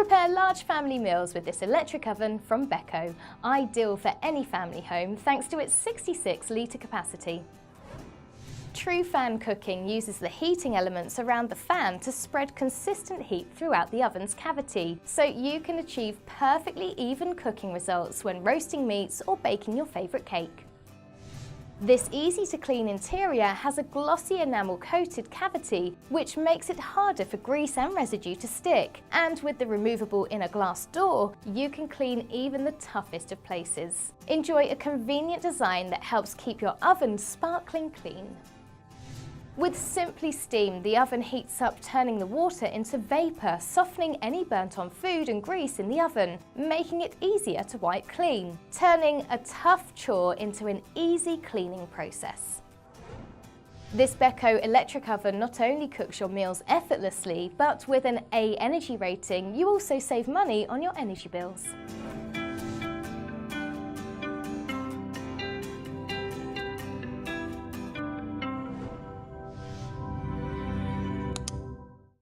Prepare large family meals with this electric oven from Beko, ideal for any family home thanks to its 66-litre capacity. True fan cooking uses the heating elements around the fan to spread consistent heat throughout the oven's cavity, so you can achieve perfectly even cooking results when roasting meats or baking your favourite cake. This easy-to-clean interior has a glossy enamel-coated cavity, which makes it harder for grease and residue to stick. And with the removable inner glass door, you can clean even the toughest of places. Enjoy a convenient design that helps keep your oven sparkling clean. With Simply Steam, the oven heats up, turning the water into vapour, softening any burnt-on food and grease in the oven, making it easier to wipe clean, turning a tough chore into an easy cleaning process. This Beko electric oven not only cooks your meals effortlessly, but with an A energy rating, you also save money on your energy bills.